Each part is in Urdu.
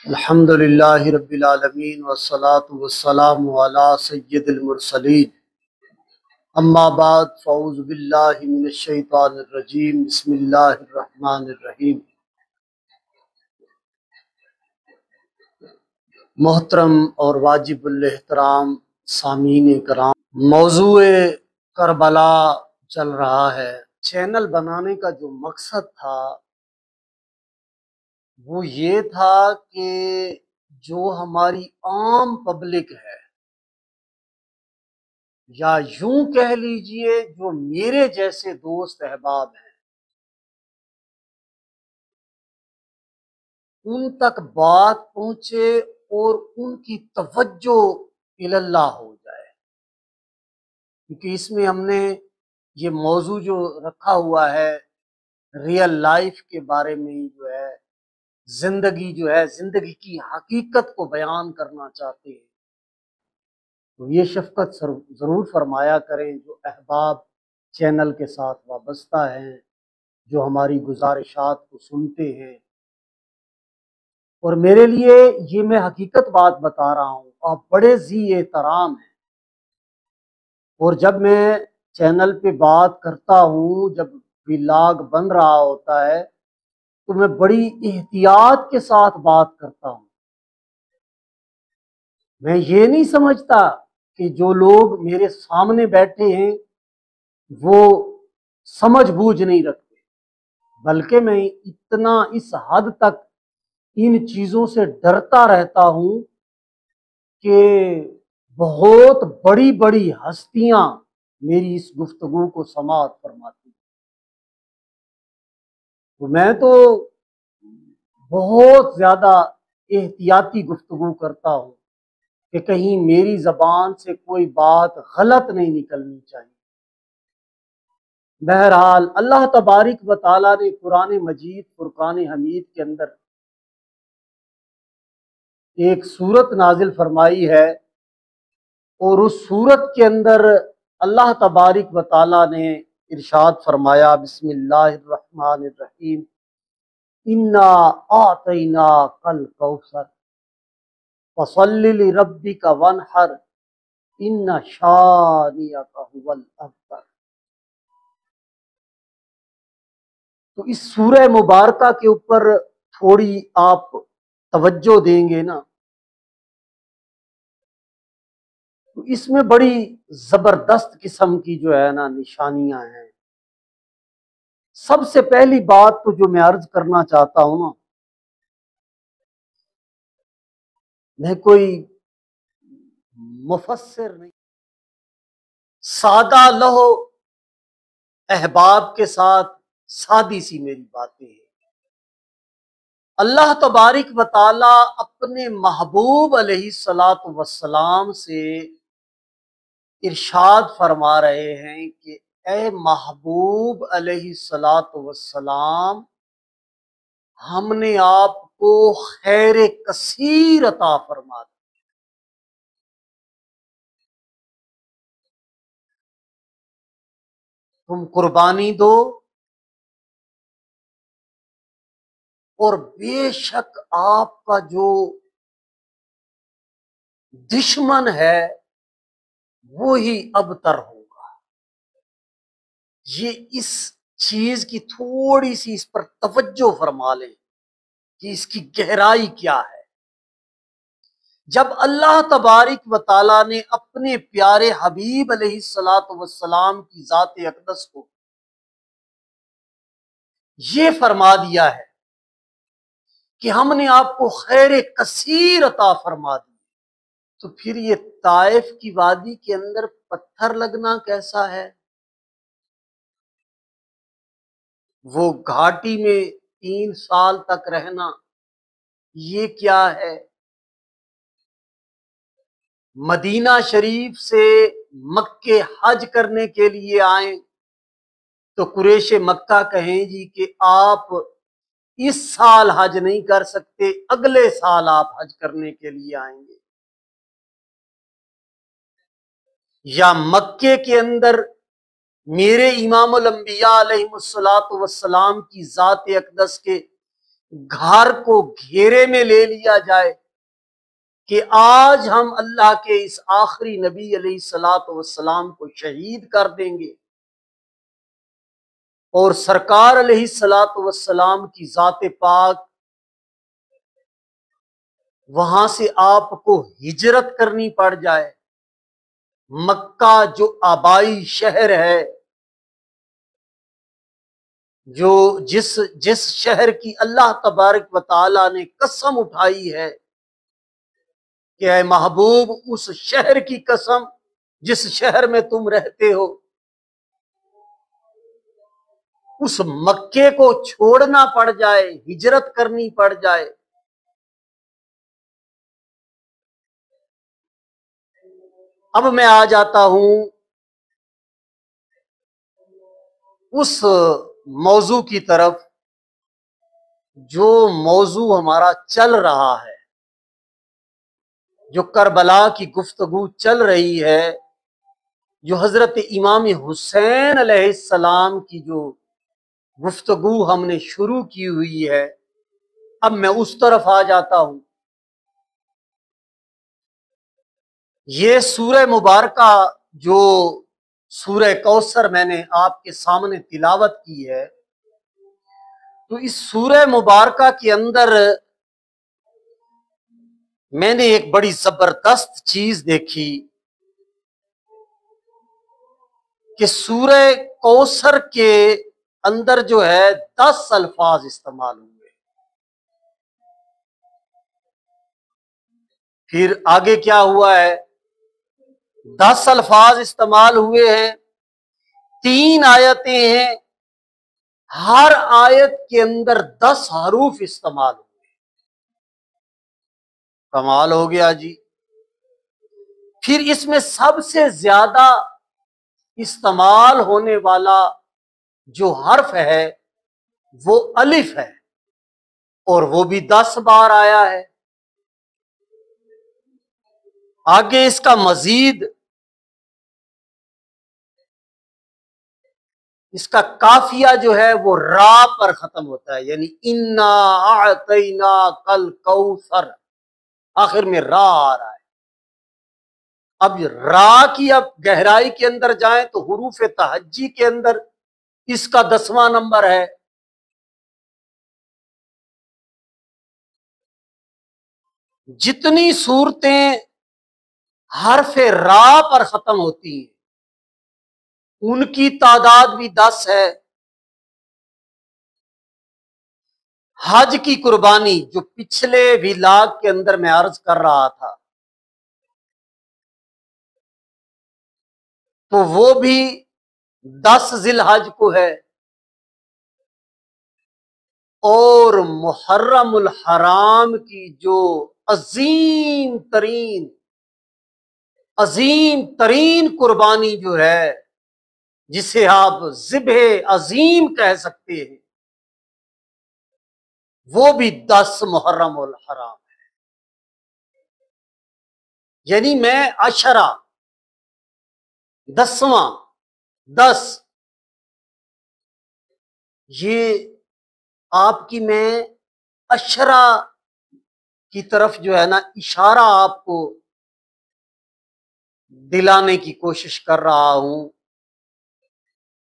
الحمدللہ رب العالمین والصلاة والسلام علی سید المرسلین اما بعد فاعوذ باللہ من الشیطان الرجیم بسم اللہ الرحمن الرحیم۔ محترم اور واجب الاحترام سامعین کرام، موضوع کربلا چل رہا ہے۔ چینل بنانے کا جو مقصد تھا وہ یہ تھا کہ جو ہماری عام پبلک ہے، یا یوں کہہ لیجئے جو میرے جیسے دوست احباب ہیں، ان تک بات پہنچے اور ان کی توجہ اللہ ہو جائے، کیونکہ اس میں ہم نے یہ موضوع جو رکھا ہوا ہے ریئل لائف کے بارے میں جو ہے، زندگی کی حقیقت کو بیان کرنا چاہتے ہیں، تو یہ شفقت ضرور فرمایا کریں جو احباب چینل کے ساتھ وابستہ ہیں، جو ہماری گزارشات کو سنتے ہیں۔ اور میرے لیے یہ میں حقیقت بات بتا رہا ہوں، آپ بڑے ذی احترام ہیں، اور جب میں چینل پہ بات کرتا ہوں، جب ولاگ بن رہا ہوتا ہے تو میں بڑی احتیاط کے ساتھ بات کرتا ہوں۔ میں یہ نہیں سمجھتا کہ جو لوگ میرے سامنے بیٹھے ہیں وہ سمجھ بوجھ نہیں رکھتے، بلکہ میں اتنا اس حد تک ان چیزوں سے ڈرتا رہتا ہوں کہ بہت بڑی بڑی ہستیاں میری اس گفتگو کو سماعت فرماتی ہیں، تو میں تو بہت زیادہ احتیاطی گفتگو کرتا ہوں کہ کہیں میری زبان سے کوئی بات غلط نہیں نکلنی چاہیے۔ بہرحال اللہ تبارک و تعالیٰ نے قرآن مجید فرقان حمید کے اندر ایک سورت نازل فرمائی ہے، اور اس سورت کے اندر اللہ تبارک و تعالیٰ نے ارشاد فرمایا، بسم اللہ الرحمن الرحیم، انا اعطیناک الکوثر فصل لربک وانحر ان شانئک هو الابتر۔ تو اس سورہ مبارکہ کے اوپر تھوڑی آپ توجہ دیں گے نا، تو اس میں بڑی زبردست قسم کی جو ہے نا نشانیاں ہیں۔ سب سے پہلی بات تو جو میں عرض کرنا چاہتا ہوں نا، میں کوئی مفسر نہیں، سادہ لہو احباب کے ساتھ سادی سی میری باتیں ہیں۔ اللہ تبارک و تعالی اپنے محبوب علیہ الصلاۃ والسلام سے ارشاد فرما رہے ہیں کہ اے محبوب علیہ الصلاۃ والسلام، ہم نے آپ کو خیر کثیر عطا فرما دی، تم قربانی دو، اور بے شک آپ کا جو دشمن ہے وہی ابتر ہوگا۔ یہ اس چیز کی تھوڑی سی اس پر توجہ فرما لیں کہ اس کی گہرائی کیا ہے۔ جب اللہ تبارک و تعالیٰ نے اپنے پیارے حبیب علیہ الصلاۃ والسلام کی ذات اقدس کو یہ فرما دیا ہے کہ ہم نے آپ کو خیر کثیر عطا فرما دی، تو پھر یہ طائف کی وادی کے اندر پتھر لگنا کیسا ہے؟ وہ گھاٹی میں 3 سال تک رہنا یہ کیا ہے؟ مدینہ شریف سے مکے حج کرنے کے لیے آئیں تو قریش مکہ کہیں جی کہ آپ اس سال حج نہیں کر سکتے، اگلے سال آپ حج کرنے کے لیے آئیں گے۔ یا مکے کے اندر میرے امام الانبیاء علیہ الصلوۃ والسلام کی ذات اقدس کے گھر کو گھیرے میں لے لیا جائے کہ آج ہم اللہ کے اس آخری نبی علیہ الصلوۃ والسلام کو شہید کر دیں گے، اور سرکار علیہ الصلوۃ والسلام کی ذات پاک وہاں سے آپ کو ہجرت کرنی پڑ جائے۔ مکہ جو آبائی شہر ہے، جو جس شہر کی اللہ تبارک و تعالی نے قسم اٹھائی ہے کہ اے محبوب اس شہر کی قسم جس شہر میں تم رہتے ہو، اس مکے کو چھوڑنا پڑ جائے، ہجرت کرنی پڑ جائے۔ اب میں آ جاتا ہوں اس موضوع کی طرف جو موضوع ہمارا چل رہا ہے، جو کربلا کی گفتگو چل رہی ہے، جو حضرت امام حسین علیہ السلام کی جو گفتگو ہم نے شروع کی ہوئی ہے، اب میں اس طرف آ جاتا ہوں۔ یہ سورہ مبارکہ جو سورہ کوثر میں نے آپ کے سامنے تلاوت کی ہے، تو اس سورہ مبارکہ کے اندر میں نے ایک بڑی زبردست چیز دیکھی کہ سورہ کوثر کے اندر جو ہے 10 الفاظ استعمال ہوئے۔ پھر آگے کیا ہوا ہے؟ 10 الفاظ استعمال ہوئے ہیں، 3 آیتیں ہیں، ہر آیت کے اندر 10 حروف استعمال ہوئے۔ کمال ہو گیا جی۔ پھر اس میں سب سے زیادہ استعمال ہونے والا جو حرف ہے وہ الف ہے، اور وہ بھی 10 بار آیا ہے۔ آگے اس کا مزید اس کا قافیہ جو ہے وہ را پر ختم ہوتا ہے، یعنی انا اعطینا کل کوثر، آخر میں را آ رہا ہے۔ اب را کی اب گہرائی کے اندر جائیں تو حروف تہجی کے اندر اس کا 10واں نمبر ہے۔ جتنی صورتیں حرف را پر ختم ہوتی ہیں ان کی تعداد بھی 10 ہے۔ حج کی قربانی جو پچھلے ولاگ کے اندر میں عرض کر رہا تھا، تو وہ بھی 10 ذی الحج کو ہے، اور محرم الحرام کی جو عظیم ترین قربانی جو ہے، جسے آپ ذبح عظیم کہہ سکتے ہیں، وہ بھی 10 محرم الحرام ہے۔ یعنی میں 10واں 10 یہ آپ کی میں اشرا کی طرف جو ہے نا اشارہ آپ کو دلانے کی کوشش کر رہا ہوں۔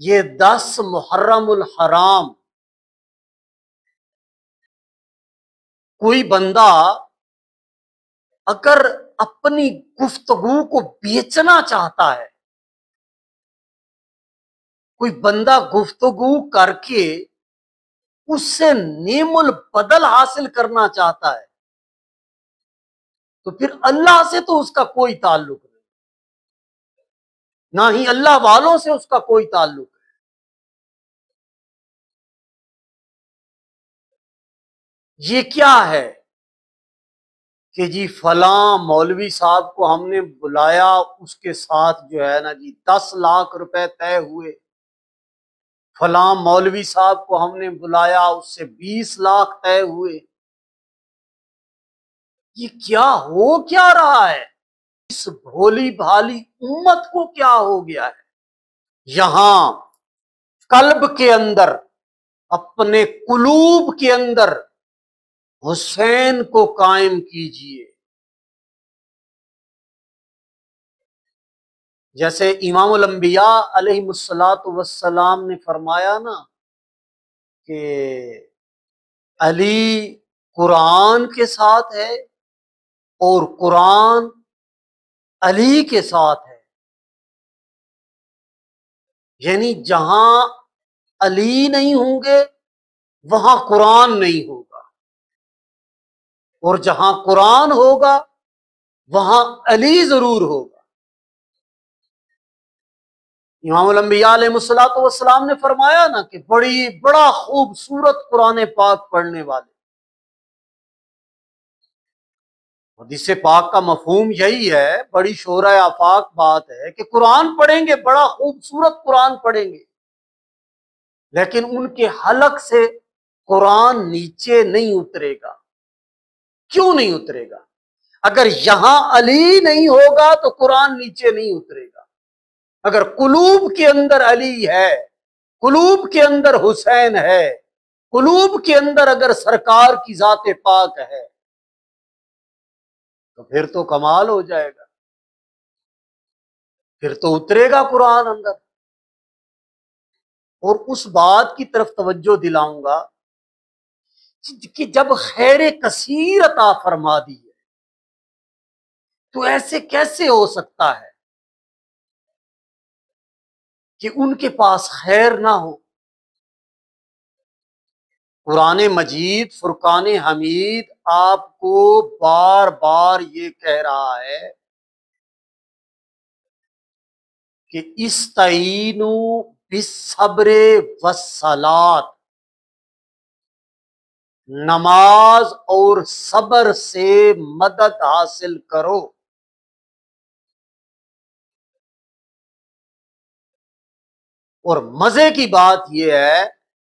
یہ 10 محرم الحرام کوئی بندہ اگر اپنی گفتگو کو بیچنا چاہتا ہے، کوئی بندہ گفتگو کر کے اس سے نعم البدل حاصل کرنا چاہتا ہے، تو پھر اللہ سے تو اس کا کوئی تعلق نہیں، نہ ہی اللہ والوں سے اس کا کوئی تعلق ہے۔ یہ کیا ہے کہ جی فلاں مولوی صاحب کو ہم نے بلایا، اس کے ساتھ جو ہے نا جی 10 لاکھ روپے طے ہوئے، فلاں مولوی صاحب کو ہم نے بلایا، اس سے 20 لاکھ طے ہوئے۔ یہ کیا رہا ہے؟ اس بھولی بھالی امت کو کیا ہو گیا ہے؟ یہاں قلب کے اندر، اپنے قلوب کے اندر حسین کو قائم کیجئے۔ جیسے امام الانبیاء علیہ الصلوۃ والسلام نے فرمایا نا کہ علی قرآن کے ساتھ ہے اور قرآن علی کے ساتھ ہے، یعنی جہاں علی نہیں ہوں گے وہاں قرآن نہیں ہوگا، اور جہاں قرآن ہوگا وہاں علی ضرور ہوگا۔ امام الانبیاء علیہ الصلوۃ والسلام نے فرمایا نا کہ بڑا خوبصورت قرآن پاک پڑھنے والے، حدیث پاک کا مفہوم یہی ہے، بڑی شورۂ آفاق بات ہے کہ قرآن پڑھیں گے، بڑا خوبصورت قرآن پڑھیں گے، لیکن ان کے حلق سے قرآن نیچے نہیں اترے گا۔ کیوں نہیں اترے گا؟ اگر یہاں علی نہیں ہوگا تو قرآن نیچے نہیں اترے گا۔ اگر قلوب کے اندر علی ہے، قلوب کے اندر حسین ہے، قلوب کے اندر اگر سرکار کی ذات پاک ہے تو پھر تو کمال ہو جائے گا، پھر تو اترے گا قرآن اندر۔ اور اس بات کی طرف توجہ دلاؤں گا کہ جب خیر کثیر عطا فرما دی ہے تو ایسے کیسے ہو سکتا ہے کہ ان کے پاس خیر نہ ہو؟ قرآن مجید فرقان حمید آپ کو بار بار یہ کہہ رہا ہے کہ استعینوا بالصبر والصلاۃ، نماز اور صبر سے مدد حاصل کرو۔ اور مزے کی بات یہ ہے